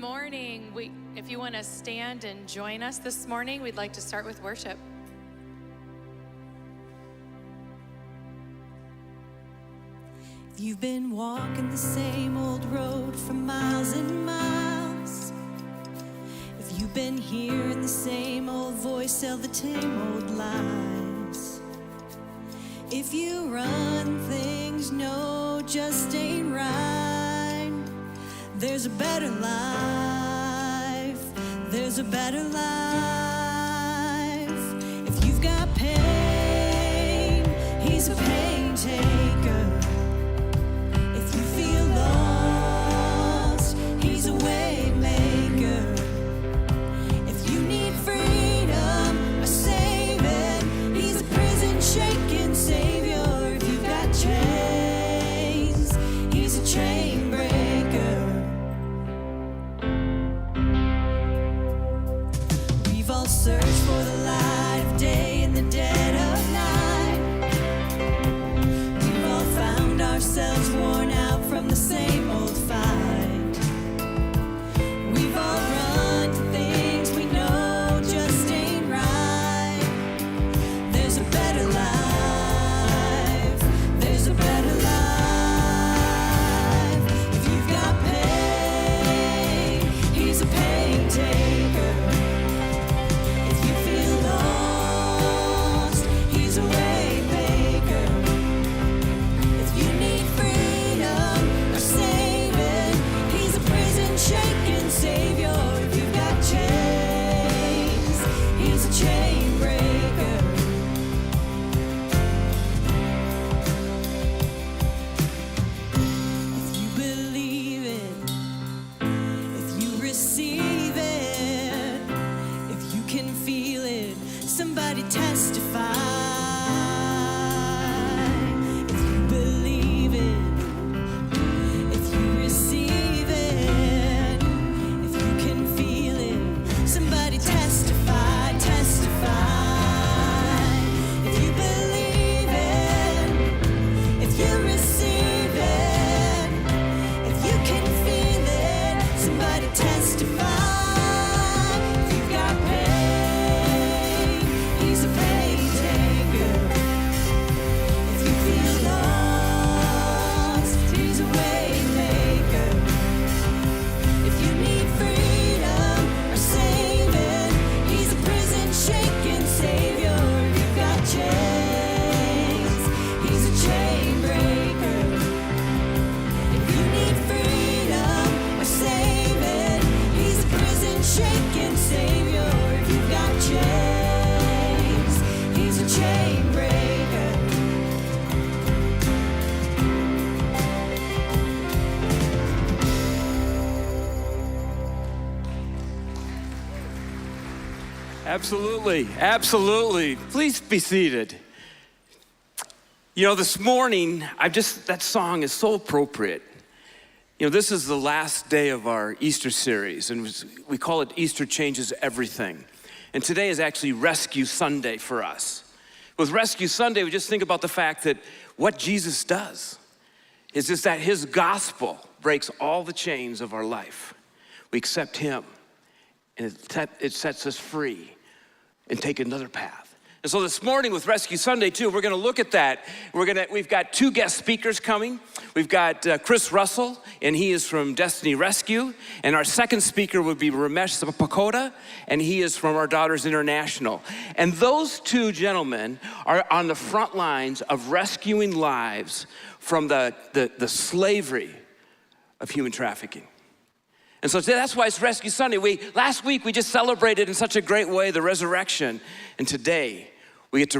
morning. If you want to stand and join us this morning, we'd like to start with worship. If you've been walking the same old road for miles and miles, if you've been hearing the same old voice tell the same old lies, if you run things no just ain't right, there's a better life, there's a better life. If you've got pain, he's a pain taker. If you feel lost, he's a way maker. If you need freedom or saving, he's a prison shaking savior. If you've got chains, he's a chain breaker. We've all searched for the light of day in the dead of night. We've all found ourselves worn out from the same old fight. We've all run to things we know just ain't right. There's a better life, there's a better life. If you've got pain, he's a pain taker. If you feel lost, he's a way maker. If you need freedom or saving, he's a prison shaking savior. If you've got chains, he's a chain breaker. If you believe it, if you receive it, if you can feel it, somebody testify. If you believe it, if you receive it, if you can feel it, somebody testify, testify. If you believe it, if you receive it, if you can feel it, somebody testify. If you've got pain, he's a pain taker. If you feel lost, he's a way maker. If you need freedom or saving, he's a prison shaking savior. If you've got chains, he's a chain breaker. If you need freedom or saving, he's a prison shaking savior. If you've got chains, he's a chain breaker. Absolutely, absolutely. Please be seated. You know, this morning, that song is so appropriate. You know, this is the last day of our Easter series, and we call it Easter Changes Everything. And today is actually Rescue Sunday for us. With Rescue Sunday, we just think about the fact that what Jesus does is just that his gospel breaks all the chains of our life. We accept him, and it sets us free and take another path. And so this morning with Rescue Sunday too, we're gonna look at that. We've got two guest speakers coming. We've got Chris Russell, and he is from Destiny Rescue. And our second speaker would be Ramesh Pakoda, and he is from Our Daughters International. And those two gentlemen are on the front lines of rescuing lives from the slavery of human trafficking. And so today, that's why it's Rescue Sunday. Last week we just celebrated in such a great way the resurrection, and today we get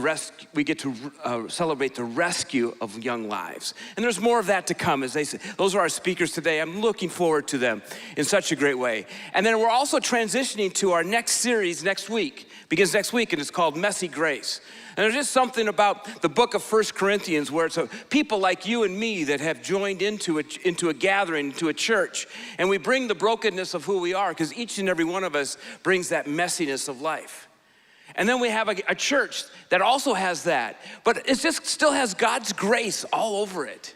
to celebrate the rescue of young lives. And there's more of that to come, as they say. Those are our speakers today. I'm looking forward to them in such a great way. And then we're also transitioning to our next series next week. Begins next week, and it's called Messy Grace. And there's just something about the book of 1 Corinthians where it's people like you and me that have joined into a gathering, into a church, and we bring the brokenness of who we are, because each and every one of us brings that messiness of life. And then we have a church that also has that, but it just still has God's grace all over it.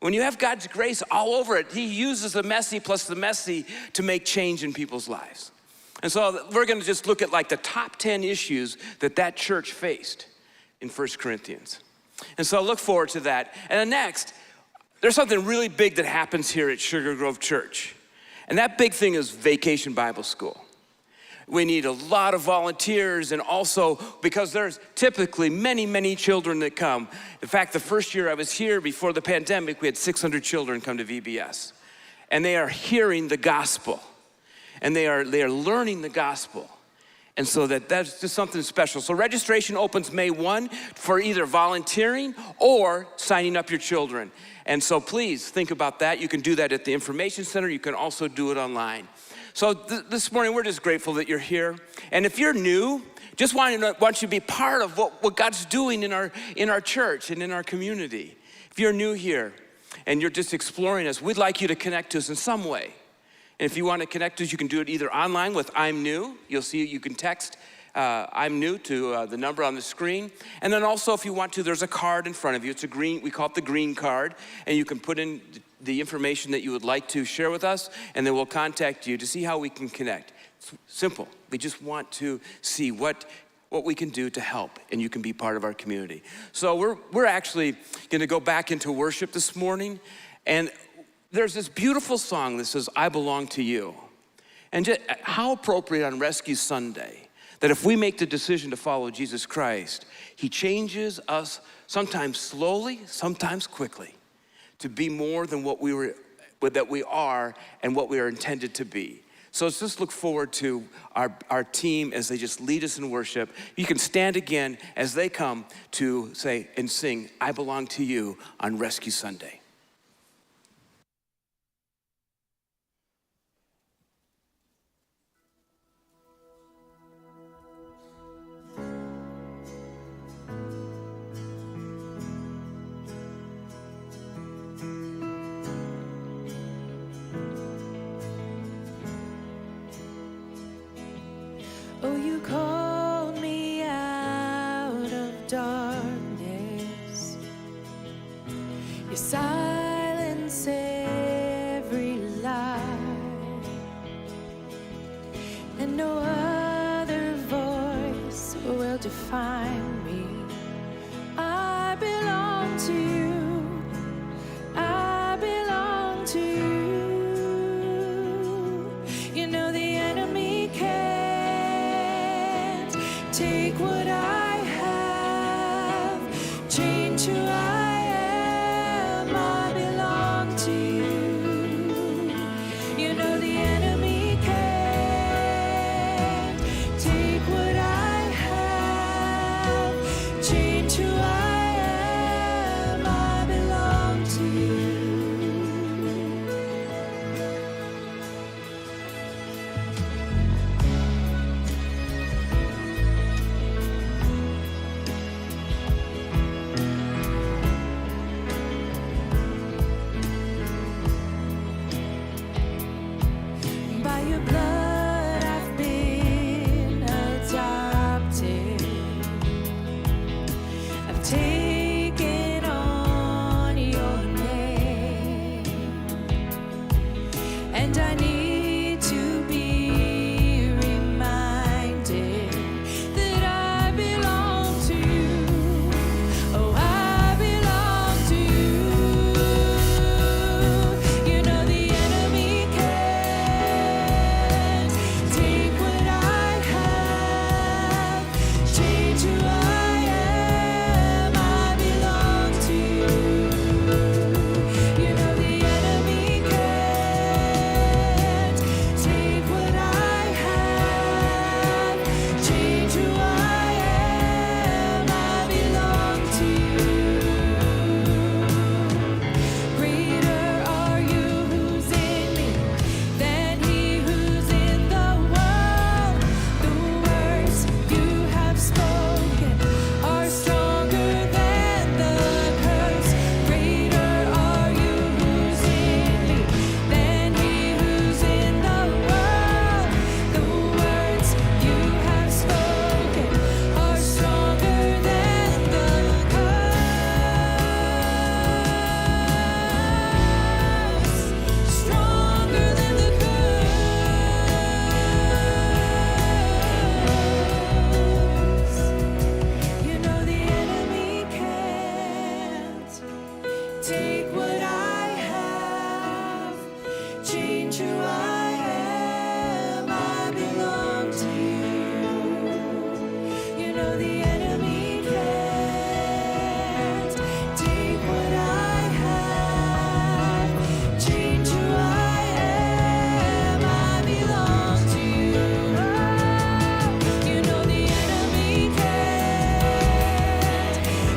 When you have God's grace all over it, he uses the messy plus the messy to make change in people's lives. And so we're gonna just look at like the top 10 issues that church faced in 1 Corinthians. And so I look forward to that. And then next, there's something really big that happens here at Sugar Grove Church. And that big thing is Vacation Bible School. We need a lot of volunteers, and also because there's typically many, many children that come. In fact, the first year I was here before the pandemic, we had 600 children come to VBS. And they are hearing the gospel. And they are learning the gospel. And so that's just something special. So registration opens May 1 for either volunteering or signing up your children. And so please think about that. You can do that at the Information Center. You can also do it online. So this morning, we're just grateful that you're here. And if you're new, just want you to be part of what God's doing in our church and in our community. If you're new here and you're just exploring us, we'd like you to connect to us in some way. And if you want to connect to us, you can do it either online with I'm New. You'll see you can text I'm New to the number on the screen. And then also if you want to, there's a card in front of you. It's a green, we call it the green card. And you can put in the information that you would like to share with us, and then we'll contact you to see how we can connect. It's simple. We just want to see what we can do to help, and you can be part of our community. So we're actually gonna go back into worship this morning, and there's this beautiful song that says, I belong to you. And just, how appropriate on Rescue Sunday that if we make the decision to follow Jesus Christ, he changes us sometimes slowly, sometimes quickly, to be more than what we are and what we are intended to be. So let's just look forward to our team as they just lead us in worship. You can stand again as they come to say and sing, I belong to you on Rescue Sunday. Oh, you called me out of darkness. You silence every lie, and no other voice will define me. I belong to you. I belong to you. You know the enemy can't take what I have, change who I am. I belong to you. You know the enemy can't take what I have, change who I am. I belong to you. know the enemy can't take what I have, change who I am. I belong to you. You know the enemy can't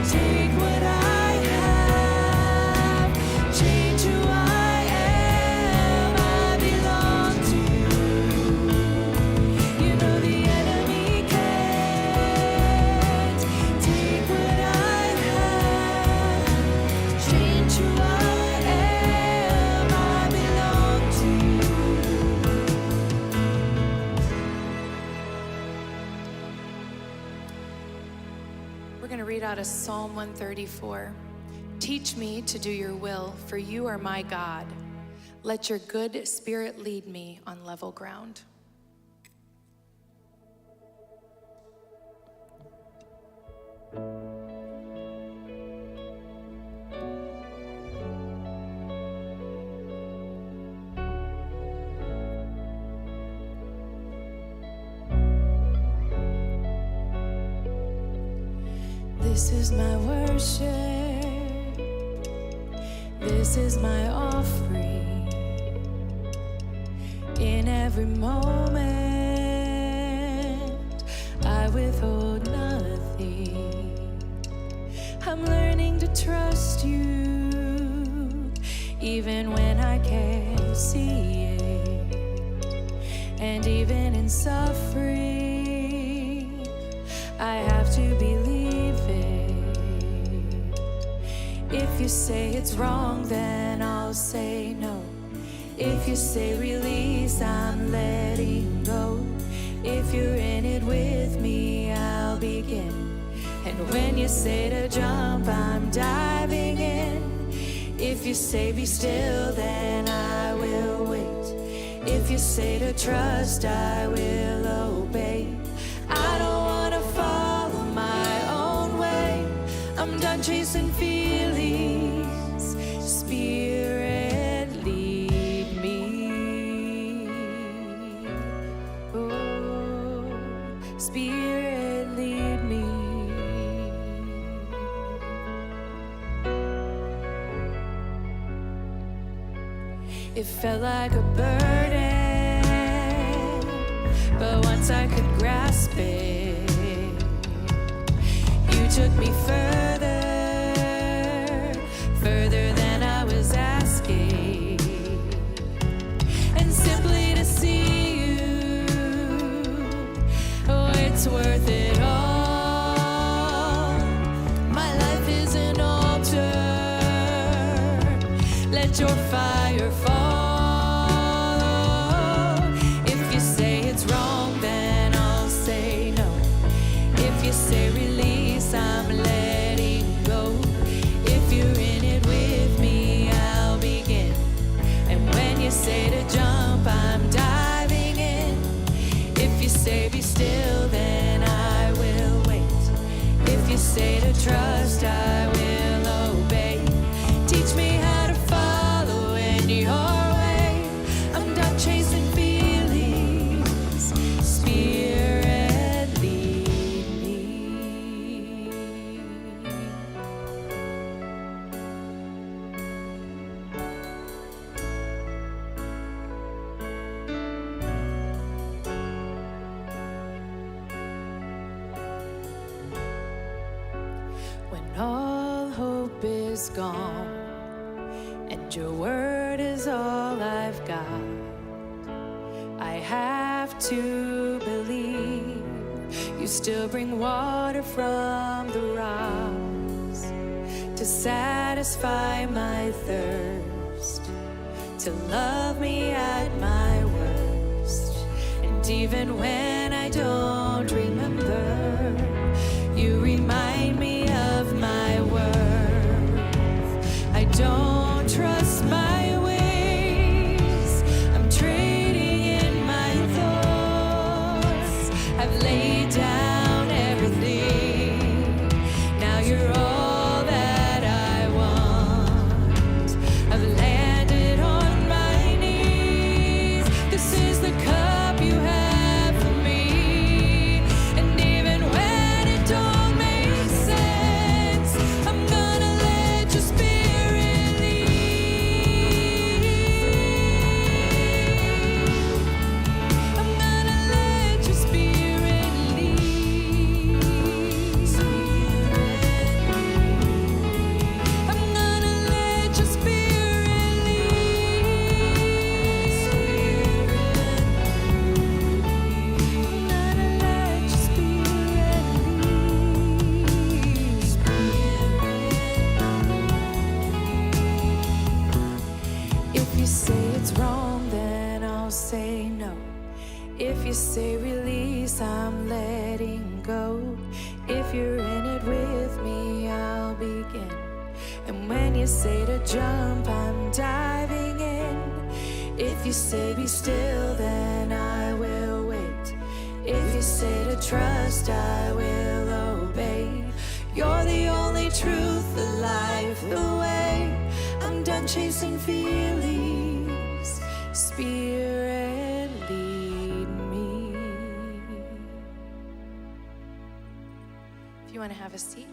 take what I have, change who I am. I belong to you. You know the enemy can't take what I have, change who I am. I belong to you. We're going to read out of Psalm 134. Teach me to do your will, for you are my God. Let your good spirit lead me on level ground. This is my worship. This is my offering. In every moment, I withhold nothing. I'm learning to trust you, even when I can't see it. And even in suffering, I have to believe it. If you say it's wrong, then I'll say no. If you say release, I'm letting go. If you're in it with me, I'll begin. And when you say to jump, I'm diving in. If you say be still, then I will wait. If you say to trust, I will obey. I don't wanna follow my own way. I'm done chasing feelings. Spirit, lead me. Oh, Spirit, lead me. It felt like a burden, but once I could grasp it, you took me further, further than I was asking. And simply to see you, oh, it's worth it all. My life is an altar. Let your fire fall. If you say it's wrong, then I'll say no. If you say release, I'm letting go. If you're in it with me, I'll begin. And when you say to jump, I'm diving in. If you say be still, then I will wait. If you say to trust, I will obey. Teach me how to follow in your way. I'm done chasing feelings. Spirit, lead me. When all hope is gone and your word is all I've got, I have to believe you still bring water from the rocks to satisfy my thirst, to love me at my worst. And even when I don't remember, you remind me of my worth. I don't trust my ways. I'm trading in my thoughts. I've laid down everything. Now you're all that I want. I've landed on my knees. This is the cup you have for me. And even when it peace I'm letting go. If you're in it with me, I'll begin. And when you say to jump, I'm diving in. If you say be still, then I will wait. If you say to trust, I will obey. You're the only truth, the life, the way. I'm done chasing feelings. Spirit, lead me. If you want to have a seat.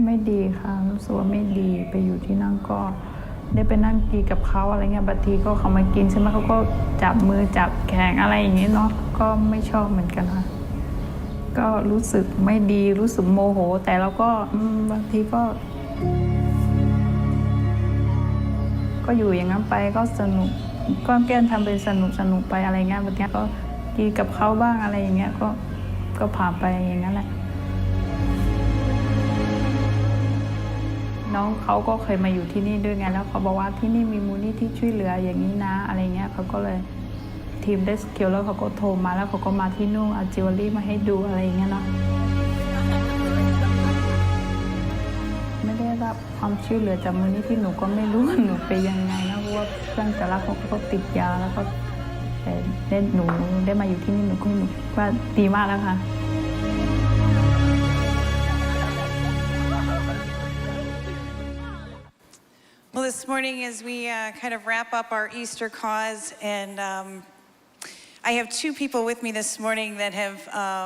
ไม่ดีค่ะรู้สึกว่าไม่ดีไปอยู่ที่นั่นก็ได้ไปนั่งกินกับเขาอะไรเงี้ยบางทีก็เขามากินใช่ไหมเขาก็จับมือจับแขนอะไรอย่างนี้เนาะก็ไม่ชอบเหมือนกันค่ะก็รู้สึกไม่ดีรู้สึกโมโหแต่เราก็บางทีก็อยู่อย่างนั้นไปก็สนุกก็แก้ทำเป็นสนุกไปอะไรเงี้ยบางทีก็กินกับเขาบ้างอะไรอย่างเงี้ยก็ผ่านไปอย่างนั้นแหละน้องเขาก็เคยมาอยู่ที่นี่ด้วยไงแล้วเขาบอกว่าที่นี่มีมูลนิธิช่วยเหลืออย่างนี้นะอะไรเงี้ยเขาก็เลยทีมได้สกิลแล้วเขาก็โทรมาแล้วเขาก็มาที่นู่นเอาจิวเวลรี่มาให้ดูอะไรอย่างเงี้ยเนาะไม่ได้รับความช่วยเหลือจากมูลนิธิหนูก็ไม่รู้ว่าหนูไปยังไงนะเพราะว่าเพื่อนแต่ละคนเขาติดยาแล้วก็แต่หนูได้มาอยู่ที่นี่หนูก็ว่าดีมากแล้วค่ะWell, this morning as we kind of wrap up our Easter cause, and I have two people with me this morning that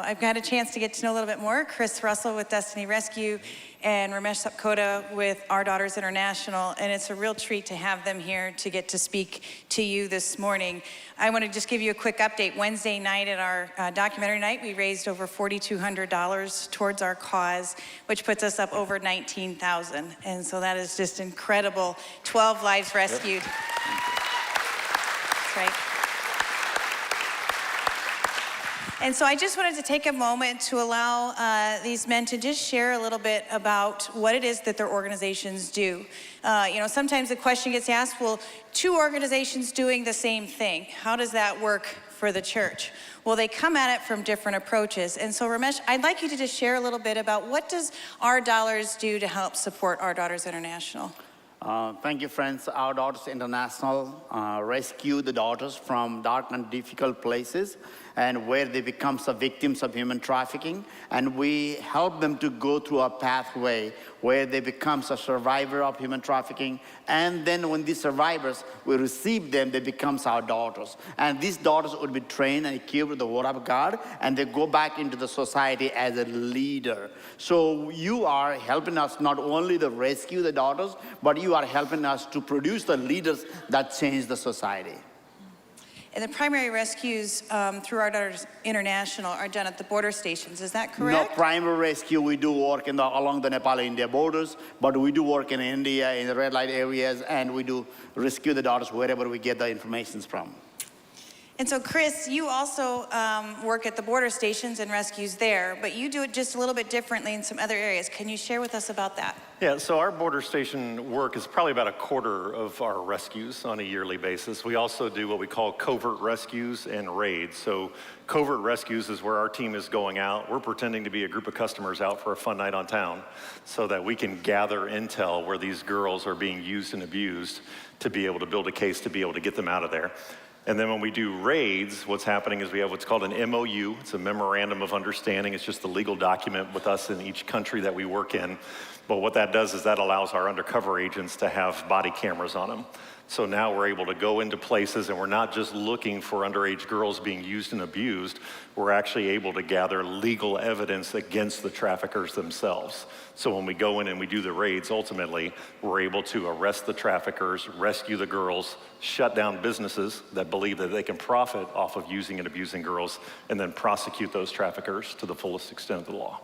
I've got a chance to get to know a little bit more. Chris Russell with Destiny Rescue and Ramesh Sapkota with Our Daughters International, and it's a real treat to have them here to get to speak to you this morning. I want to just give you a quick update. Wednesday night at our documentary night, we raised over $4,200 towards our cause, which puts us up over $19,000. And so that is just incredible. 12 lives rescued. That's right. And so I just wanted to take a moment to allow these men to just share a little bit about what it is that their organizations do. Sometimes the question gets asked, well, two organizations doing the same thing, how does that work for the church? Well, they come at it from different approaches. And so Ramesh, I'd like you to just share a little bit about what does Our Daughters do to help support Our Daughters International? Thank you, friends. Our Daughters International rescue the daughters from dark and difficult places and where they become victims of human trafficking. And we help them to go through a pathway where they become a survivor of human trafficking. And then when these survivors, we receive them, they become our daughters. And these daughters would be trained and equipped with the Word of God, and they go back into the society as a leader. So you are helping us not only to rescue the daughters, but you are helping us to produce the leaders that change the society. And the primary rescues through Our Daughters International are done at the border stations, is that correct? No, primary rescue, we do work along the Nepal-India borders, but we do work in India, in the red light areas, and we do rescue the daughters wherever we get the information from. And so, Chris, you also work at the border stations and rescues there, but you do it just a little bit differently in some other areas. Can you share with us about that? Yeah, so our border station work is probably about a quarter of our rescues on a yearly basis. We also do what we call covert rescues and raids. So covert rescues is where our team is going out. We're pretending to be a group of customers out for a fun night on town so that we can gather intel where these girls are being used and abused to be able to build a case to be able to get them out of there. And then when we do raids, what's happening is we have what's called an MOU. It's a memorandum of understanding. It's just a legal document with us in each country that we work in. But what that does is that allows our undercover agents to have body cameras on them. So now we're able to go into places and we're not just looking for underage girls being used and abused. We're actually able to gather legal evidence against the traffickers themselves. So when we go in and we do the raids, ultimately, we're able to arrest the traffickers, rescue the girls, shut down businesses that believe that they can profit off of using and abusing girls, and then prosecute those traffickers to the fullest extent of the law.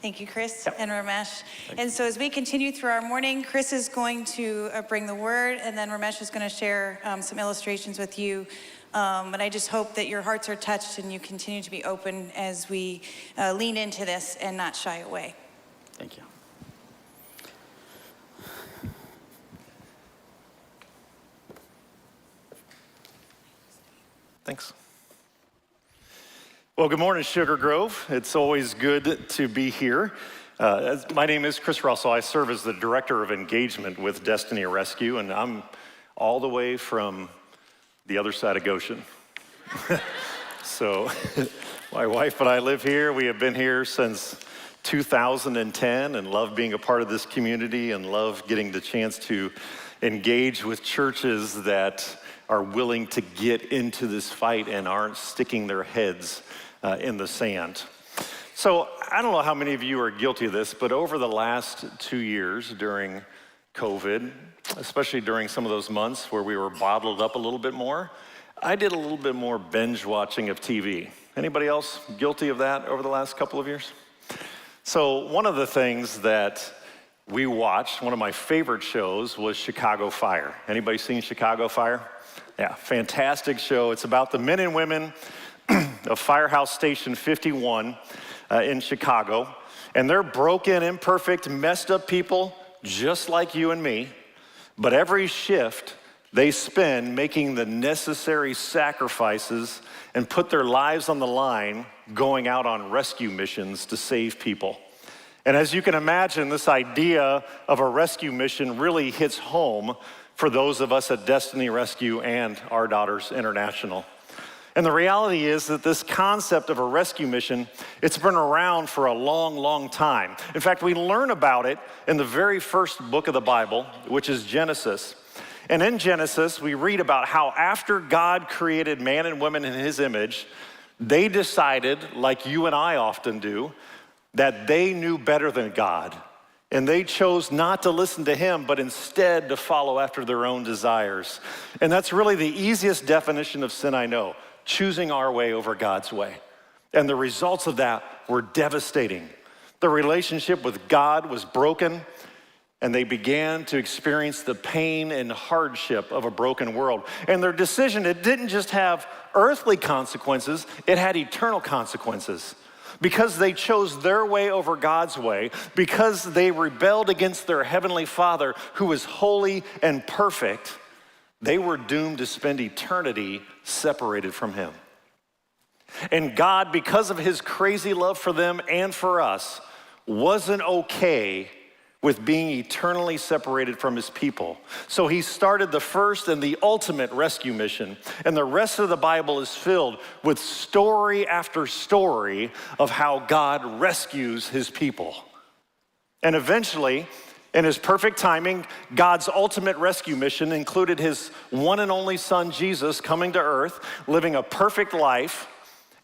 Thank you, Chris Yep. and Ramesh. And so as we continue through our morning, Chris is going to bring the word, and then Ramesh is going to share some illustrations with you. But I just hope that your hearts are touched and you continue to be open as we lean into this and not shy away. Thank you. Thanks. Well, good morning, Sugar Grove. It's always good to be here. My name is Chris Russell. I serve as the Director of Engagement with Destiny Rescue, and I'm all the way from the other side of Goshen. So my wife and I live here. We have been here since 2010 and love being a part of this community and love getting the chance to engage with churches that are willing to get into this fight and aren't sticking their heads in the sand. So I don't know how many of you are guilty of this, but over the last 2 years during COVID, especially during some of those months where we were bottled up a little bit more, I did a little bit more binge watching of TV. Anybody else guilty of that over the last couple of years? So one of the things that we watched, one of my favorite shows, was Chicago Fire. Anybody seen Chicago Fire? Yeah, fantastic show. It's about the men and women of Firehouse Station 51 in Chicago. And they're broken, imperfect, messed up people just like you and me. But every shift they spend making the necessary sacrifices and put their lives on the line going out on rescue missions to save people. And as you can imagine, this idea of a rescue mission really hits home for those of us at Destiny Rescue and Our Daughters International. And the reality is that this concept of a rescue mission, it's been around for a long, long time. In fact, we learn about it in the very first book of the Bible, which is Genesis. And in Genesis, we read about how after God created man and woman in his image, they decided, like you and I often do, that they knew better than God. And they chose not to listen to him, but instead to follow after their own desires. And that's really the easiest definition of sin I know. Choosing our way over God's way. And the results of that were devastating. The relationship with God was broken, and they began to experience the pain and hardship of a broken world. And their decision, it didn't just have earthly consequences, it had eternal consequences. Because they chose their way over God's way, because they rebelled against their heavenly Father, who is holy and perfect, they were doomed to spend eternity separated from him. And God, because of his crazy love for them and for us, wasn't okay with being eternally separated from his people. So he started the first and the ultimate rescue mission. And the rest of the Bible is filled with story after story of how God rescues his people. And eventually, in his perfect timing, God's ultimate rescue mission included his one and only son, Jesus, coming to earth, living a perfect life,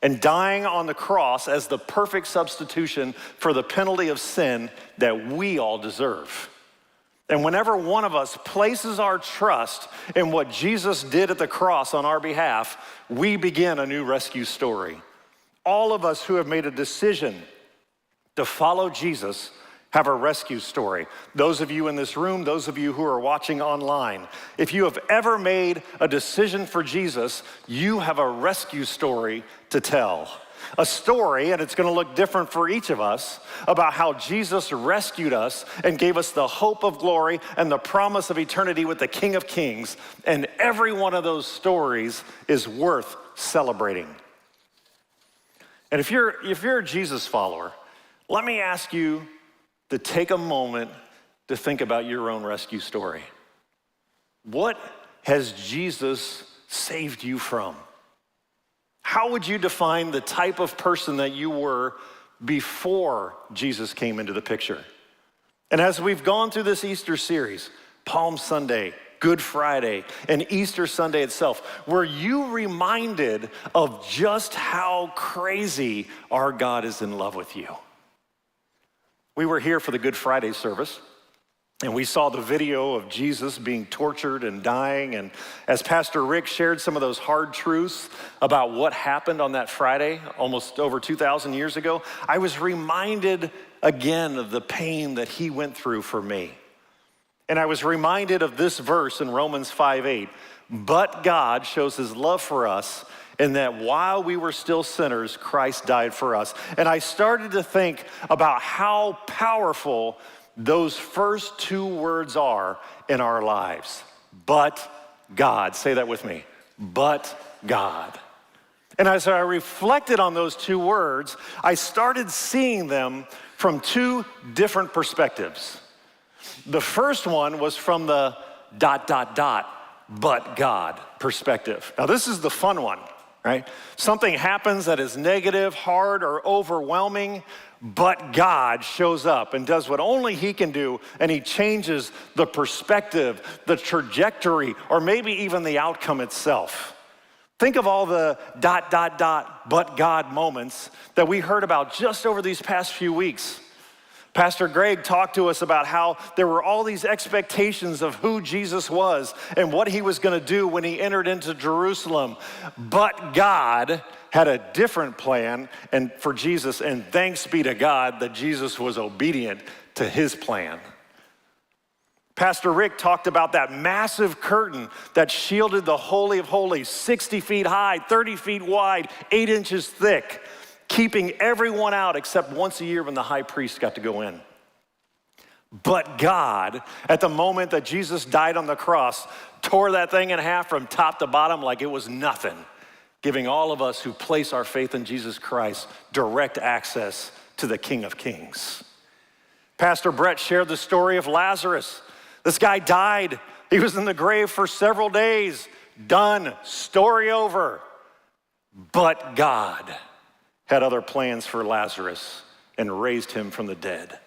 and dying on the cross as the perfect substitution for the penalty of sin that we all deserve. And whenever one of us places our trust in what Jesus did at the cross on our behalf, we begin a new rescue story. All of us who have made a decision to follow Jesus have a rescue story. Those of you in this room, those of you who are watching online, if you have ever made a decision for Jesus, you have a rescue story to tell. A story, and it's going to look different for each of us, about how Jesus rescued us and gave us the hope of glory and the promise of eternity with the King of Kings. And every one of those stories is worth celebrating. And if you're a Jesus follower, let me ask you to take a moment to think about your own rescue story. What has Jesus saved you from? How would you define the type of person that you were before Jesus came into the picture? And as we've gone through this Easter series, Palm Sunday, Good Friday, and Easter Sunday itself, were you reminded of just how crazy our God is in love with you? We were here for the Good Friday service, and we saw the video of Jesus being tortured and dying. And as Pastor Rick shared some of those hard truths about what happened on that Friday, almost over 2,000 years ago, I was reminded again of the pain that he went through for me. And I was reminded of this verse in Romans 5:8. But God shows his love for us in that while we were still sinners, Christ died for us. And I started to think about how powerful those first two words are in our lives. But God. Say that with me. But God. And as I reflected on those two words, I started seeing them from two different perspectives. The first one was from the ... but God perspective. Now, this is the fun one, right? Something happens that is negative, hard, or overwhelming, but God shows up and does what only He can do, and He changes the perspective, the trajectory, or maybe even the outcome itself. Think of all the ... but God moments that we heard about just over these past few weeks. Pastor Greg talked to us about how there were all these expectations of who Jesus was and what He was going to do when He entered into Jerusalem. But God had a different plan and for Jesus, and thanks be to God that Jesus was obedient to His plan. Pastor Rick talked about that massive curtain that shielded the Holy of Holies, 60 feet high, 30 feet wide, 8 inches thick, keeping everyone out except once a year when the high priest got to go in. But God, at the moment that Jesus died on the cross, tore that thing in half from top to bottom like it was nothing, giving all of us who place our faith in Jesus Christ direct access to the King of Kings. Pastor Brett shared the story of Lazarus. This guy died. He was in the grave for several days. Done. Story over. But God had other plans for Lazarus and raised him from the dead.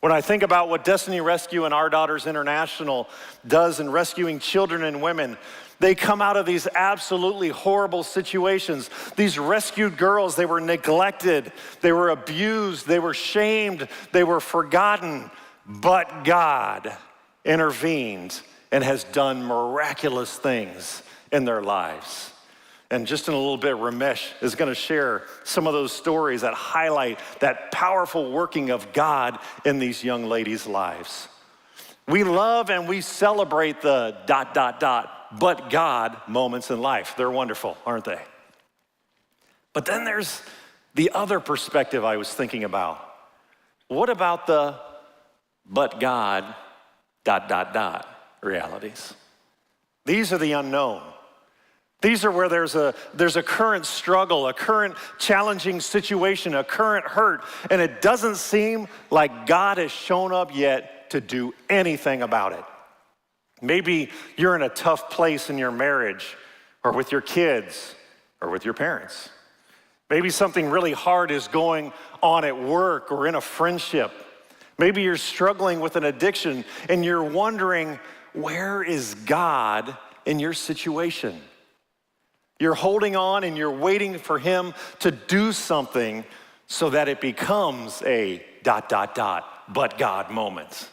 When I think about what Destiny Rescue and Our Daughters International does in rescuing children and women, they come out of these absolutely horrible situations. These rescued girls, they were neglected, they were abused, they were shamed, they were forgotten, but God intervened and has done miraculous things in their lives. And just in a little bit, Ramesh is going to share some of those stories that highlight that powerful working of God in these young ladies' lives. We love and we celebrate the ... but God moments in life. They're wonderful, aren't they? But then there's the other perspective I was thinking about. What about the but God ... realities? These are the unknown. These are where there's a current struggle, a current challenging situation, a current hurt, and it doesn't seem like God has shown up yet to do anything about it. Maybe you're in a tough place in your marriage, or with your kids, or with your parents. Maybe something really hard is going on at work or in a friendship. Maybe you're struggling with an addiction and you're wondering, where is God in your situation? You're holding on and you're waiting for Him to do something so that it becomes a ... but God moment.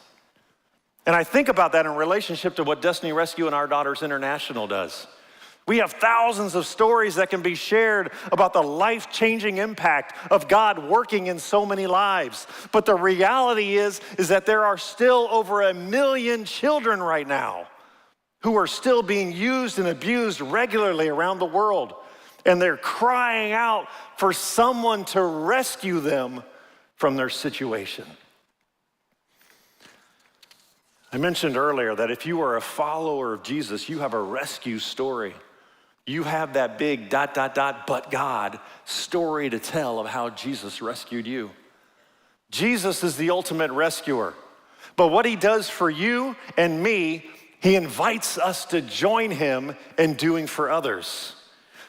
And I think about that in relationship to what Destiny Rescue and Our Daughters International does. We have thousands of stories that can be shared about the life-changing impact of God working in so many lives. But the reality is that there are still over 1 million children right now who are still being used and abused regularly around the world. And they're crying out for someone to rescue them from their situation. I mentioned earlier that if you are a follower of Jesus, you have a rescue story. You have that big ... but God story to tell of how Jesus rescued you. Jesus is the ultimate rescuer. But what He does for you and me, He invites us to join Him in doing for others.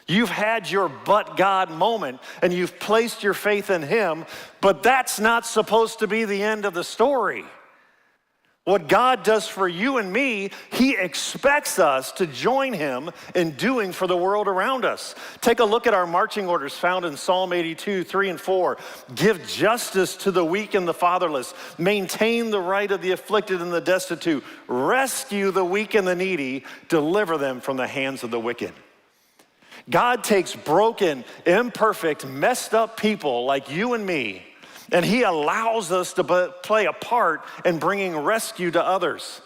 You've had your but God moment and you've placed your faith in Him, but that's not supposed to be the end of the story. What God does for you and me, He expects us to join Him in doing for the world around us. Take a look at our marching orders found in Psalm 82, 3 and 4. Give justice to the weak and the fatherless. Maintain the right of the afflicted and the destitute. Rescue the weak and the needy. Deliver them from the hands of the wicked. God takes broken, imperfect, messed up people like you and me, and He allows us to play a part in bringing rescue to others.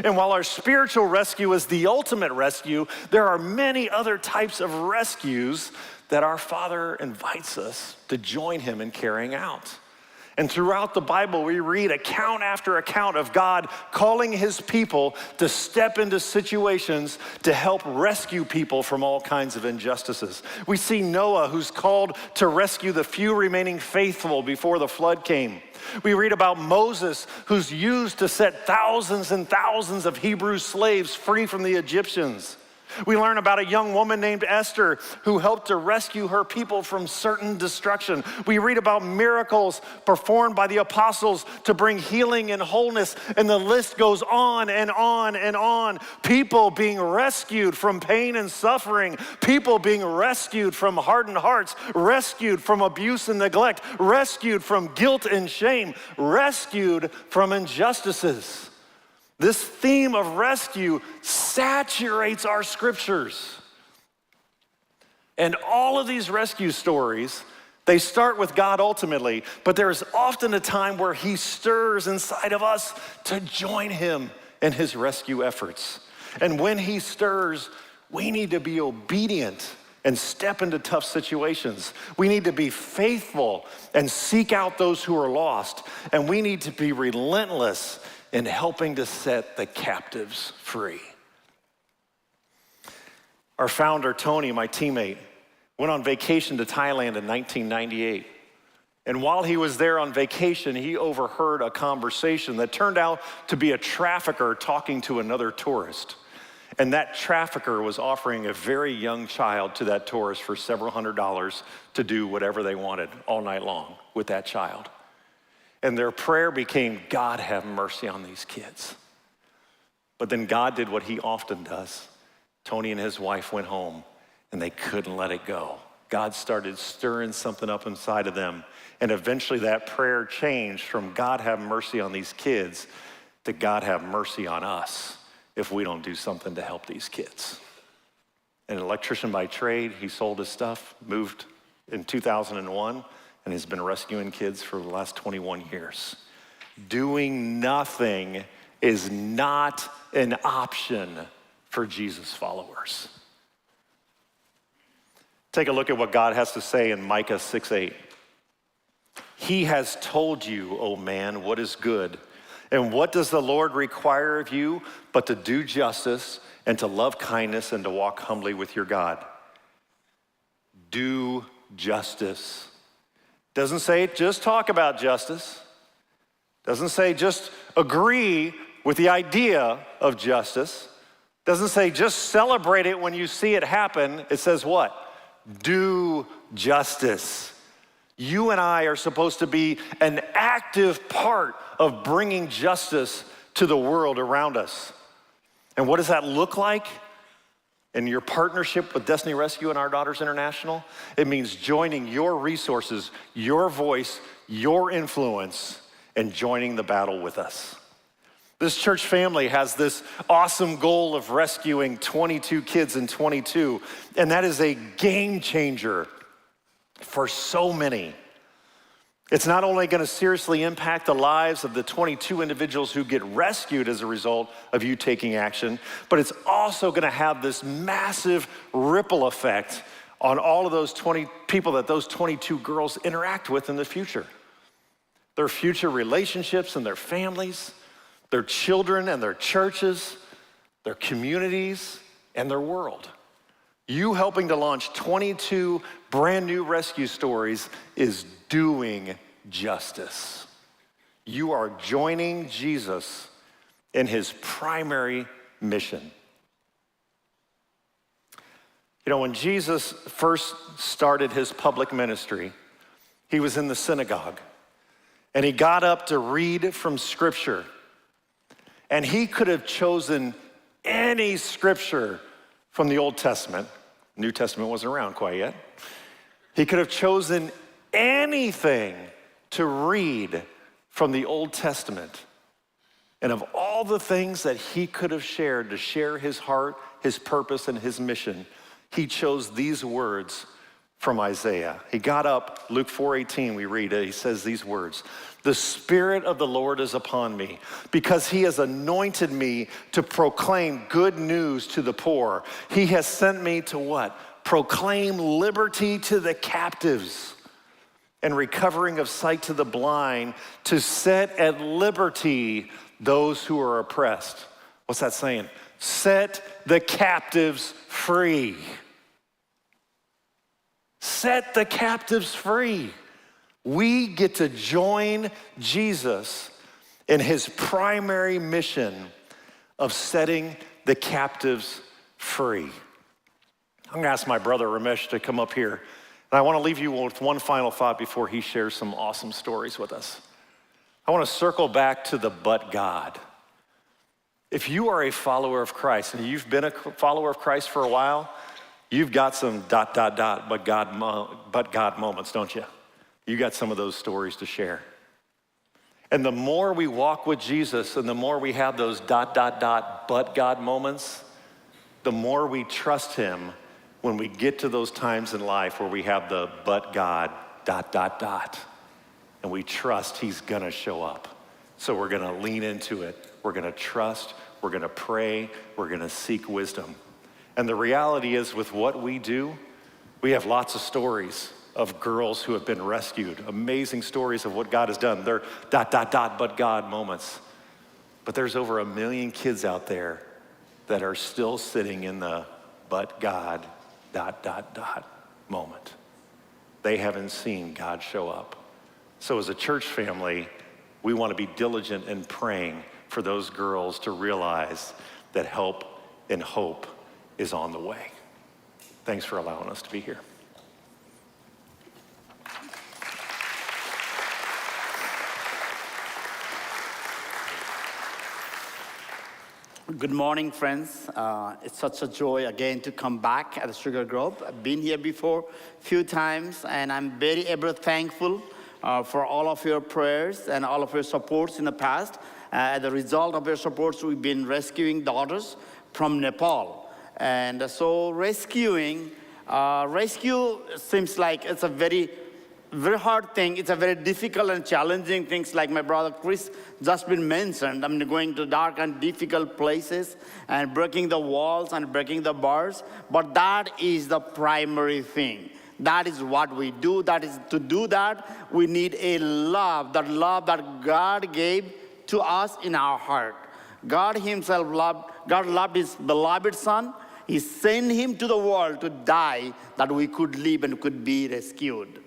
And while our spiritual rescue is the ultimate rescue, there are many other types of rescues that our Father invites us to join Him in carrying out. And throughout the Bible, we read account after account of God calling his people to step into situations to help rescue people from all kinds of injustices. We see Noah, who's called to rescue the few remaining faithful before the flood came. We read about Moses, who's used to set thousands and thousands of Hebrew slaves free from the Egyptians. We learn about a young woman named Esther who helped to rescue her people from certain destruction. We read about miracles performed by the apostles to bring healing and wholeness, and the list goes on and on and on. People being rescued from pain and suffering, people being rescued from hardened hearts, rescued from abuse and neglect, rescued from guilt and shame, rescued from injustices. This theme of rescue saturates our scriptures. And all of these rescue stories, they start with God ultimately, but there is often a time where he stirs inside of us to join him in his rescue efforts. And when he stirs, we need to be obedient and step into tough situations. We need to be faithful and seek out those who are lost. And we need to be relentless in helping to set the captives free. Our founder, Tony, my teammate, went on vacation to Thailand in 1998. And while he was there on vacation, he overheard a conversation that turned out to be a trafficker talking to another tourist. And that trafficker was offering a very young child to that tourist for several $100s to do whatever they wanted all night long with that child. And their prayer became, God, have mercy on these kids. But then God did what he often does. Tony and his wife went home, and they couldn't let it go. God started stirring something up inside of them. And eventually that prayer changed from God, have mercy on these kids, to God, have mercy on us if we don't do something to help these kids. An electrician by trade, he sold his stuff, moved in 2001, and has been rescuing kids for the last 21 years. Doing nothing is not an option for Jesus followers. Take a look at what God has to say in Micah 6:8. He has told you, O man, what is good. And what does the Lord require of you but to do justice and to love kindness and to walk humbly with your God? Do justice. Doesn't say just talk about justice. Doesn't say just agree with the idea of justice. Doesn't say just celebrate it when you see it happen. It says what? Do justice. You and I are supposed to be an active part of bringing justice to the world around us. And what does that look like? In your partnership with Destiny Rescue and Our Daughters International, it means joining your resources, your voice, your influence, and joining the battle with us. This church family has this awesome goal of rescuing 22 kids in 22, and that is a game changer for so many. It's not only going to seriously impact the lives of the 22 individuals who get rescued as a result of you taking action, but it's also going to have this massive ripple effect on all of those 20 people that those 22 girls interact with in the future. Their future relationships and their families, their children and their churches, their communities, and their world. You helping to launch 22 brand new rescue stories is doing justice. You are joining Jesus in his primary mission. You know, when Jesus first started his public ministry, he was in the synagogue, and he got up to read from Scripture. And he could have chosen any scripture from the Old Testament. New Testament wasn't around quite yet. He could have chosen anything to read from the Old Testament. And of all the things that he could have shared to share his heart, his purpose, and his mission, he chose these words from Isaiah. He got up, Luke 4:18, we read it, he says these words, "The Spirit of the Lord is upon me, because he has anointed me to proclaim good news to the poor. He has sent me to what? Proclaim liberty to the captives and recovering of sight to the blind, to set at liberty those who are oppressed. What's that saying? Set the captives free. Set the captives free. We get to join Jesus in his primary mission of setting the captives free. I'm gonna ask my brother Ramesh to come up here. And I wanna leave you with one final thought before he shares some awesome stories with us. I wanna circle back to the but God. If you are a follower of Christ and you've been a follower of Christ for a while, you've got some ... but God moments, don't you? You got some of those stories to share. And the more we walk with Jesus and the more we have those ... but God moments, the more we trust him when we get to those times in life where we have the but God ... and we trust he's gonna show up. So we're gonna lean into it. We're gonna trust, we're gonna pray, we're gonna seek wisdom. And the reality is with what we do, we have lots of stories of girls who have been rescued, amazing stories of what God has done. They're ... but God moments. But there's over 1 million kids out there that are still sitting in the but God ... moment. They haven't seen God show up. So as a church family, we want to be diligent in praying for those girls to realize that help and hope is on the way. Thanks for allowing us to be here. Good morning, friends. It's such a joy again to come back at the Sugar Grove. I've been here before a few times, and I'm very ever thankful for all of your prayers and all of your supports in the past. As a result of your supports, we've been rescuing daughters from Nepal. And so rescue seems like it's a very hard thing. It's a very difficult and challenging things, like my brother Chris just been mentioned. I'm going to dark and difficult places and breaking the walls and breaking the bars. But that is the primary thing. That is what we do. That is to do that, we need a love that God gave to us in our heart. God himself loved his beloved son. He sent him to the world to die that we could live and could be rescued.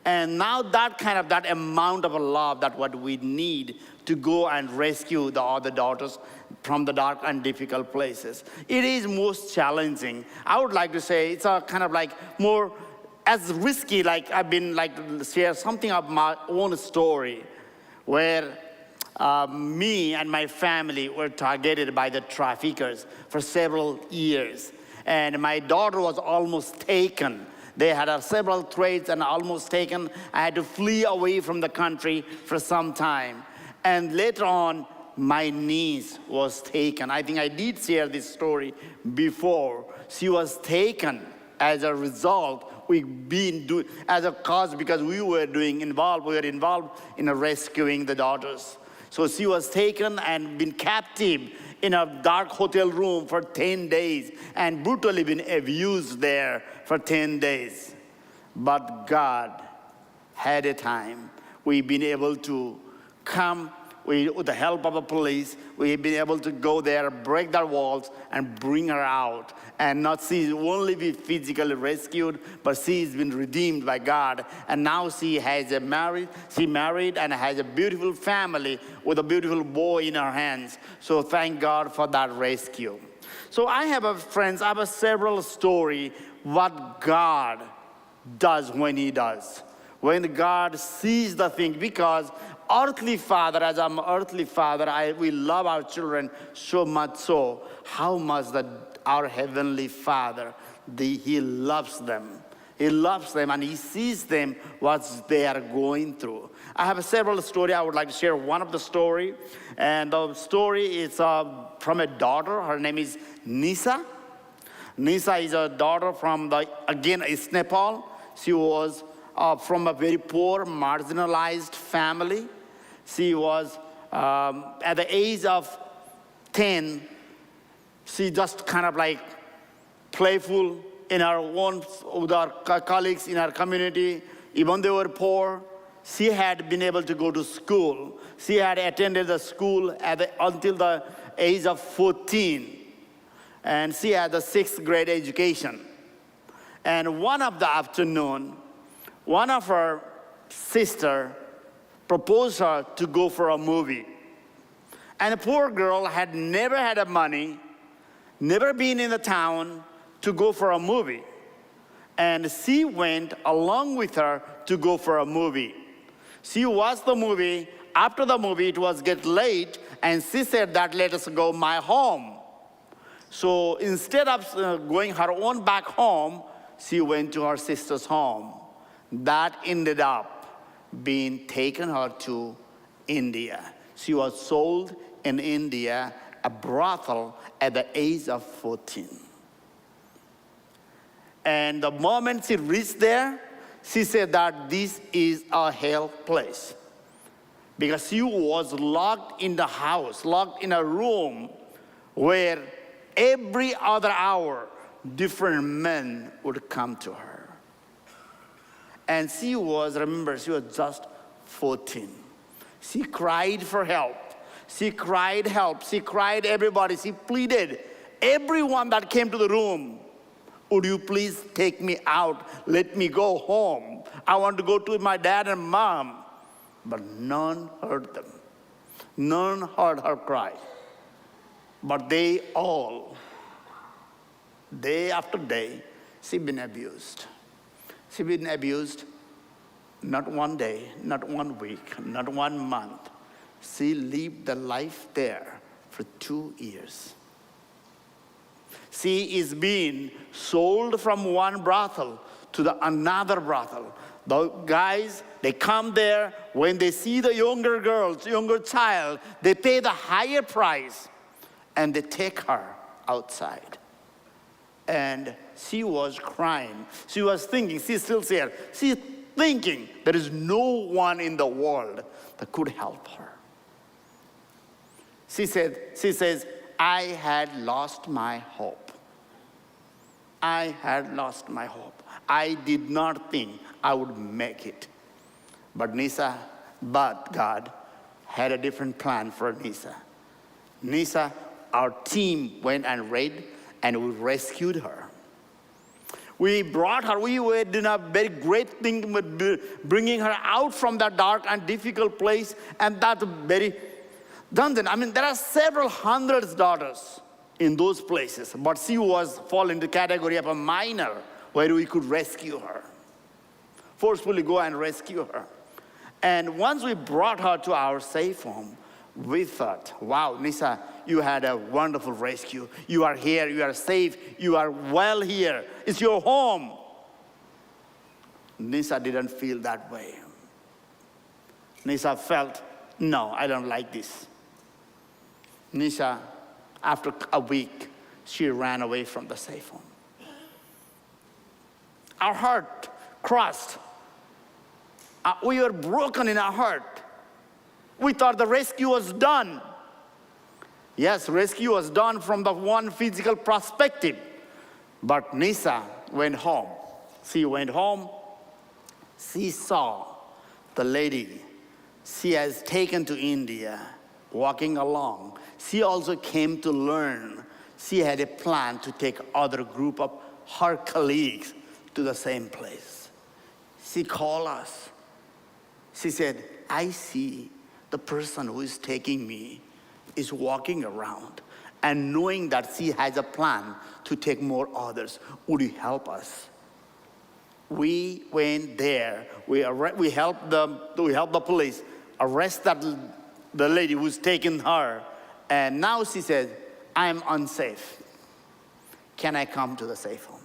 And now that amount of love, that what we need to go and rescue the other daughters from the dark and difficult places. It is most challenging. I would like to say it's a kind of like more as risky, like I've been like to share something of my own story where me and my family were targeted by the traffickers for several years. And my daughter was almost taken. They had several threats and almost taken. I had to flee away from the country for some time. And later on, my niece was taken. I think I did share this story before. She was taken as a result. We've been doing, as a cause, because we were involved in rescuing the daughters. So she was taken and been captive in a dark hotel room for 10 days and brutally been abused there for 10 days. But God had a time. We've been able to come with the help of the police. We've been able to go there, break their walls, and bring her out. And not she only be physically rescued, but she's been redeemed by God. And now she married and has a beautiful family with a beautiful boy in her hands. So thank God for that rescue. So I have several stories what God does when he does. When God sees the thing, because earthly father, as I'm earthly father, we love our children so much so. How much that our heavenly Father, he loves them. He loves them and he sees them what they are going through. I have several stories. I would like to share one of the story. And the story is from a daughter. Her name is Nisa. Nisa is a daughter from East Nepal. She was from a very poor, marginalized family. She was, at the age of 10, she just kind of like playful in her own, with our colleagues in our community, Even they were poor, she had been able to go to school. She had attended the school until the age of 14. And she had the 6th grade education. And one of the afternoon, one of her sister proposed her to go for a movie. And the poor girl had never had the money, never been in the town to go for a movie. And she went along with her to go for a movie. She watched the movie. After the movie, it was get late, and she said that let us go my home. So instead of going her own back home, she went to her sister's home. That ended up being taken her to India. She was sold in India, a brothel, at the age of 14. And the moment she reached there, she said that this is a hell place. Because she was locked in the house, locked in a room where every other hour, different men would come to her. And she was just 14. She cried for help. She cried help. She cried everybody. She pleaded. Everyone that came to the room, would you please take me out? Let me go home. I want to go to my dad and mom. But none heard them. None heard her cry. But they all, day after day, she's been abused. She's been abused not one day, not 1 week, not 1 month. She lived the life there for 2 years. She is being sold from one brothel to another brothel. The guys, they come there, when they see the younger girls, younger child, they pay the higher price and they take her outside. And she was crying. She was thinking, she's still there. She's thinking there is no one in the world that could help her. She says, I had lost my hope. I had lost my hope. I did not think I would make it. But God had a different plan for Nisa. Nisa, our team went and raided, and we rescued her. We brought her, we were doing a very great thing with bringing her out from that dark and difficult place, and that's very dungeon. There are several hundreds daughters in those places, but she was fall into the category of a minor where we could rescue her. Forcefully go and rescue her. And once we brought her to our safe home, we thought, wow, Nisa, you had a wonderful rescue. You are here, you are safe, you are well here. It's your home. Nisa didn't feel that way. Nisa felt, no, I don't like this. Nisa, after a week, she ran away from the safe home. Our heart crushed. We were broken in our heart. We thought the rescue was done. Yes, rescue was done from the one physical perspective. But Nisa went home. She went home. She saw the lady she has taken to India walking along. She also came to learn. She had a plan to take other group of her colleagues to the same place. She called us. She said, I see the person who is taking me is walking around and knowing that she has a plan to take more others. Would you help us? We went there. We helped the police arrest the lady who's taken her. And now she said, I'm unsafe. Can I come to the safe home?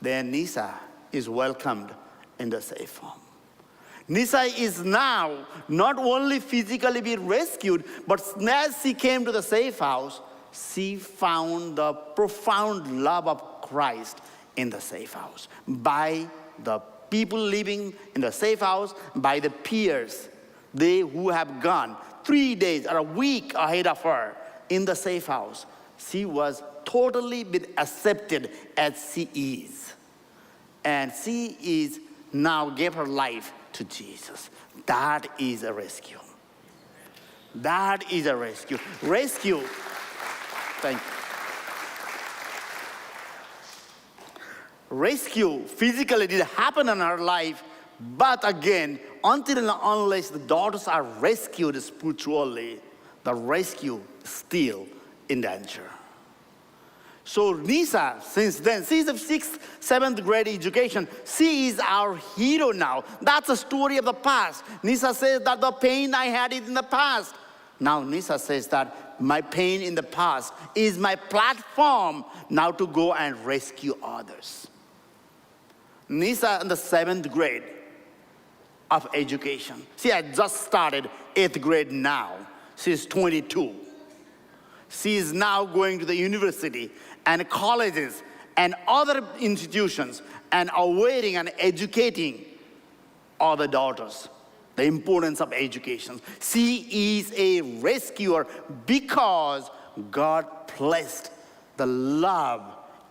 Then Nisa is welcomed in the safe home. Nisa is now not only physically being rescued, but as she came to the safe house, she found the profound love of Christ in the safe house. By the people living in the safe house, by the peers, they who have gone 3 days or a week ahead of her in the safe house, she was totally been accepted as she is. And she is now gave her life to Jesus. That is a rescue. That is a rescue. Rescue. Thank you. Rescue physically did happen in her life, but again, until and unless the daughters are rescued spiritually, the rescue is still in danger. So Nisa, since then, she's of 6th, 7th grade education. She is our hero now. That's a story of the past. Nisa says that the pain I had is in the past. Now Nisa says that my pain in the past is my platform now to go and rescue others. Nisa in the 7th grade of education. She had just started 8th grade now. She's 22. She is now going to the university and colleges and other institutions and awaiting and educating other daughters. The importance of education. She is a rescuer because God placed the love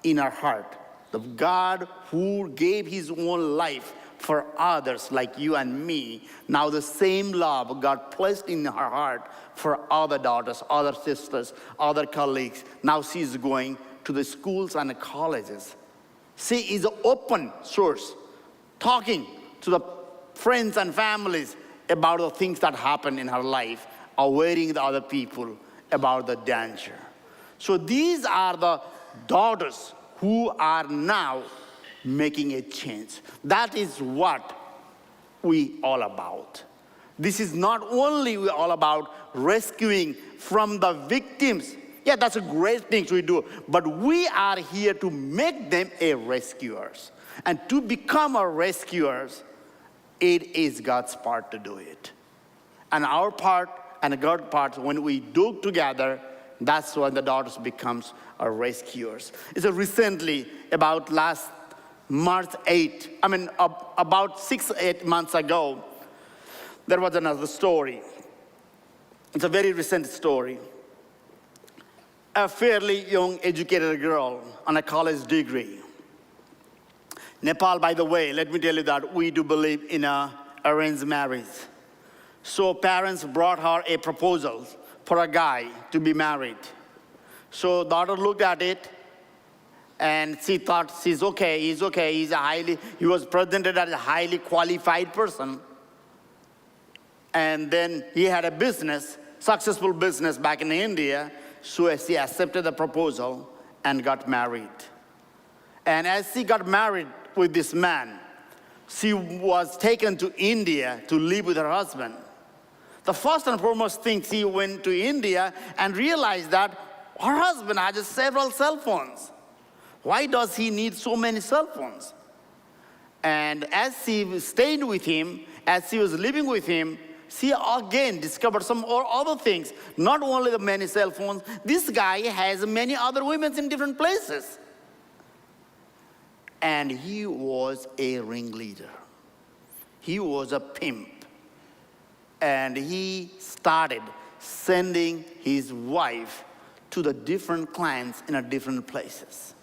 in her heart. The God who gave his own life for others like you and me. Now the same love God placed in her heart for other daughters, other sisters, other colleagues. Now she's going to the schools and the colleges. She is an open source, talking to the friends and families about the things that happen in her life, awaiting the other people about the danger. So these are the daughters who are now making a change. That is what we all about. This is not only we all about rescuing from the victims. Yeah, that's a great thing we do. But we are here to make them a rescuers. And to become a rescuers, it is God's part to do it. And our part and God's part, when we do together, that's when the daughters becomes our rescuers. It's recently, about last March 8, about 6-8 months ago, there was another story. It's a very recent story. A fairly young educated girl on a college degree. Nepal, by the way, let me tell you that we do believe in arranged marriage. So parents brought her a proposal for a guy to be married. So daughter looked at it and she thought he's okay. He was presented as a highly qualified person. And then he had a business, successful business back in India. So she accepted the proposal and got married. And as she got married with this man, she was taken to India to live with her husband. The first and foremost thing, she went to India and realized that her husband has several cell phones. Why does he need so many cell phones? And as she stayed with him, as she was living with him, she again discovered some other things. Not only the many cell phones, this guy has many other women in different places. And he was a ringleader. He was a pimp. And he started sending his wife to the different clients in different places.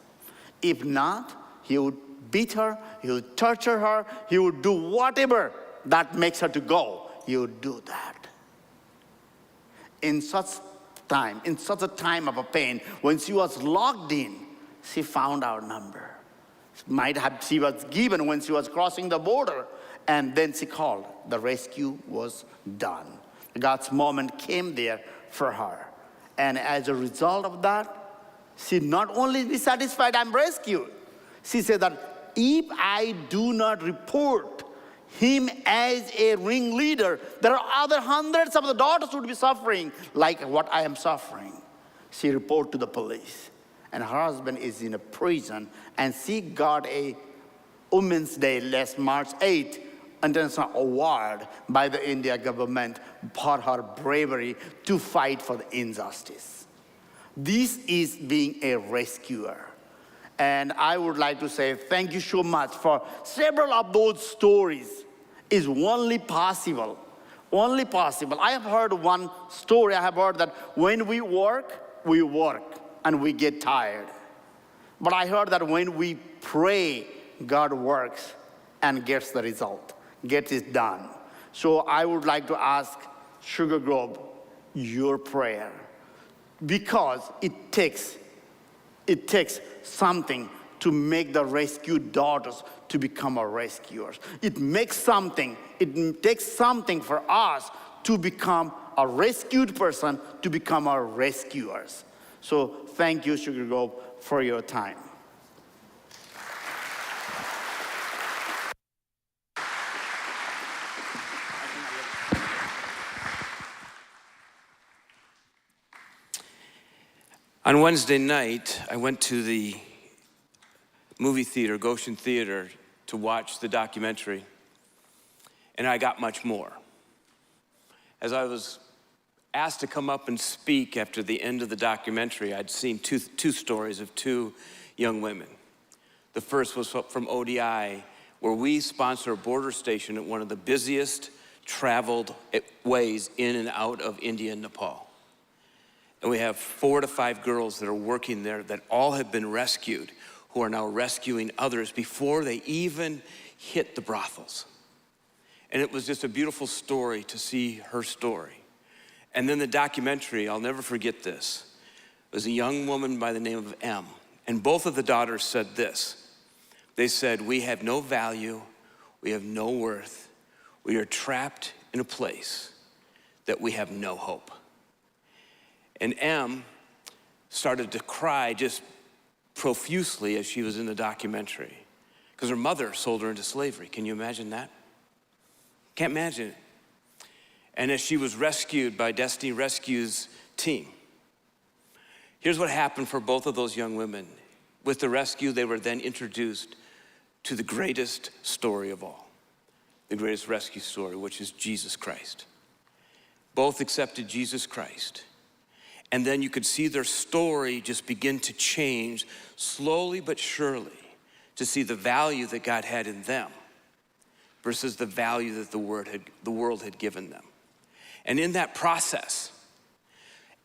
If not, he would beat her, he would torture her, he would do whatever that makes her to go. He would do that. In such a time of a pain, when she was locked in, she found our number. She was given when she was crossing the border, and then she called. The rescue was done. God's moment came there for her. And as a result of that, she not only be satisfied, I'm rescued. She said that if I do not report him as a ringleader, there are other hundreds of the daughters who would be suffering like what I am suffering. She reported to the police. And her husband is in a prison, and she got a Women's Day last March 8 international award by the India government for her bravery to fight for the injustice. This is being a rescuer. And I would like to say thank you so much for several of those stories is only possible. I have heard one story. I have heard that when we work and we get tired. But I heard that when we pray, God works and gets the result, gets it done. So I would like to ask Sugar Grove your prayer, because it takes something to make the rescued daughters to become our rescuers. It takes something for us to become a rescued person to become our rescuers. So thank you, Sugar Grove, for your time. On Wednesday night, I went to the movie theater, Goshen Theater, to watch the documentary, and I got much more. As I was asked to come up and speak after the end of the documentary, I'd seen two stories of two young women. The first was from ODI, where we sponsor a border station at one of the busiest traveled ways in and out of India and Nepal. And we have 4 to 5 girls that are working there that all have been rescued, who are now rescuing others before they even hit the brothels. And it was just a beautiful story to see her story. And then the documentary, I'll never forget this. It was a young woman by the name of M. And both of the daughters said this. They said, "We have no value, we have no worth. We are trapped in a place that we have no hope." And M started to cry just profusely as she was in the documentary, because her mother sold her into slavery. Can you imagine that? Can't imagine it. And as she was rescued by Destiny Rescue's team, here's what happened for both of those young women. With the rescue, they were then introduced to the greatest story of all, the greatest rescue story, which is Jesus Christ. Both accepted Jesus Christ. And then you could see their story just begin to change slowly but surely, to see the value that God had in them versus the value that the world had given them. And in that process,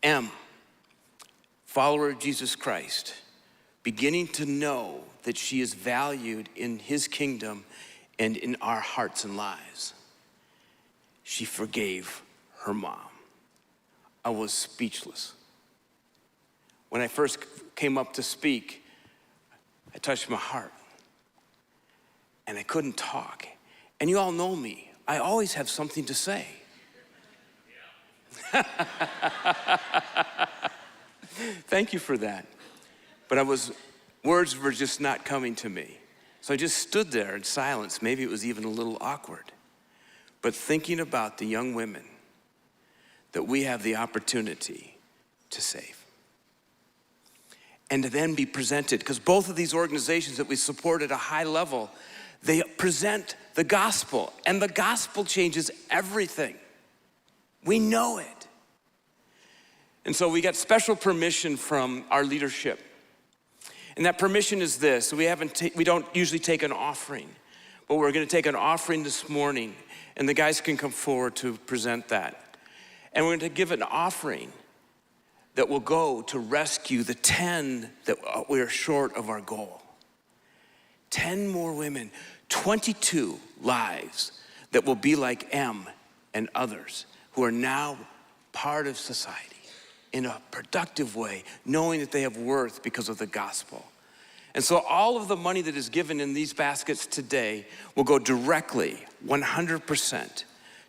M, follower of Jesus Christ, beginning to know that she is valued in his kingdom and in our hearts and lives, she forgave her mom. I was speechless. When I first came up to speak, I touched my heart and I couldn't talk. And you all know me, I always have something to say. Thank you for that. But words were just not coming to me. So I just stood there in silence. Maybe it was even a little awkward. But thinking about the young women that we have the opportunity to save. And to then be presented, because both of these organizations that we support at a high level, they present the gospel, and the gospel changes everything. We know it. And so we got special permission from our leadership. And that permission is this: we don't usually take an offering, but we're going to take an offering this morning, and the guys can come forward to present that. And we're going to give an offering that will go to rescue the 10 that we are short of our goal. 10 more women, 22 lives that will be like M and others who are now part of society in a productive way, knowing that they have worth because of the gospel. And so all of the money that is given in these baskets today will go directly, 100%,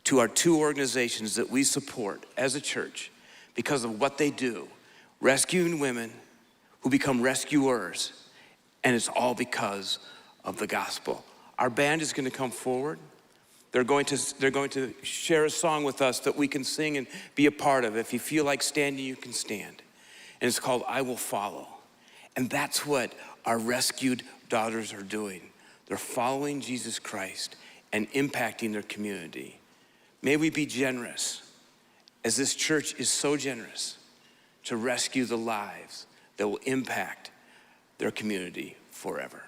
to our 2 organizations that we support as a church, because of what they do, rescuing women who become rescuers, and it's all because of the gospel. Our band is going to come forward. They're going to share a song with us that we can sing and be a part of. If you feel like standing, you can stand. And it's called "I Will Follow." And that's what our rescued daughters are doing. They're following Jesus Christ and impacting their community. May we be generous, as this church is so generous, to rescue the lives that will impact their community forever.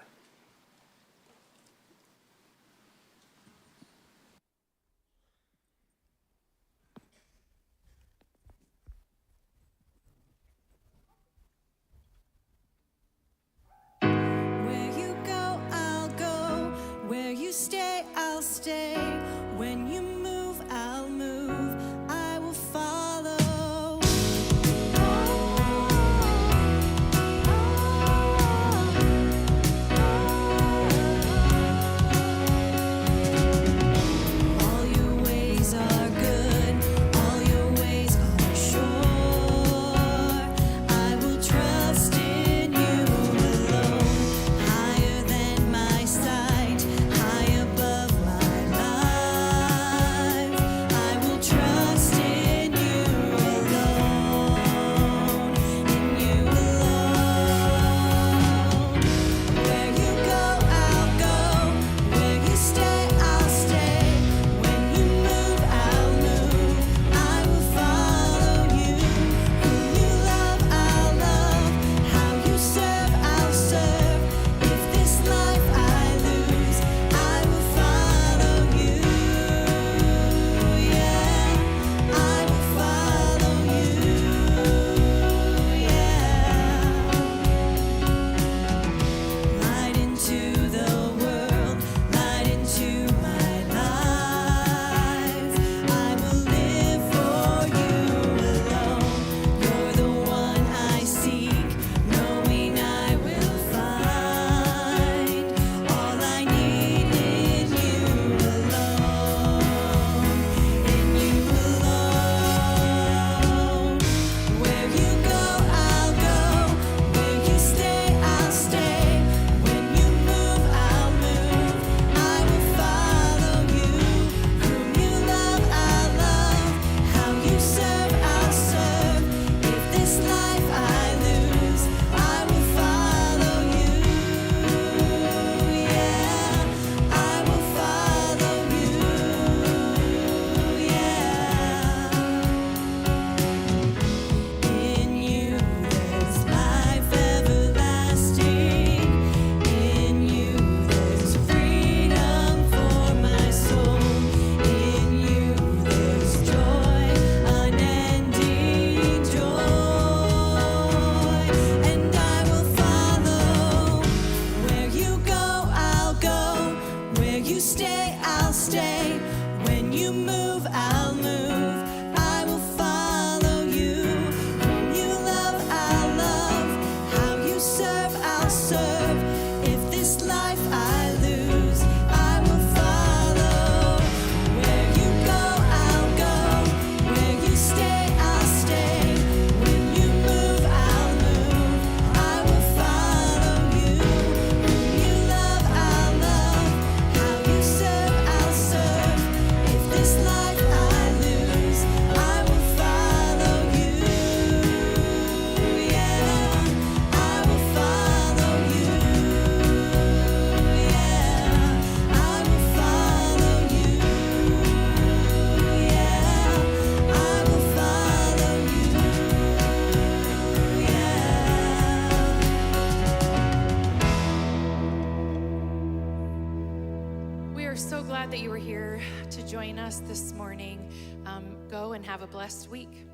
Where you go, I'll go. Where you stay, you stay, I'll stay. When you move, I'll move. I will follow you. When you love, I'll love. How you serve, I'll serve. If this life I lose, I will follow. Where you go, I'll go. Where you stay, I'll stay. When you move, I'll move. I will follow you. When you love, I'll love. How you serve, I'll serve. If this life I lose, I will follow you. Yeah, I will follow you. Yeah, I will follow you. Yeah, I will follow you. Yeah. We are so glad that you were here to join us this morning. Go and have a blessed week.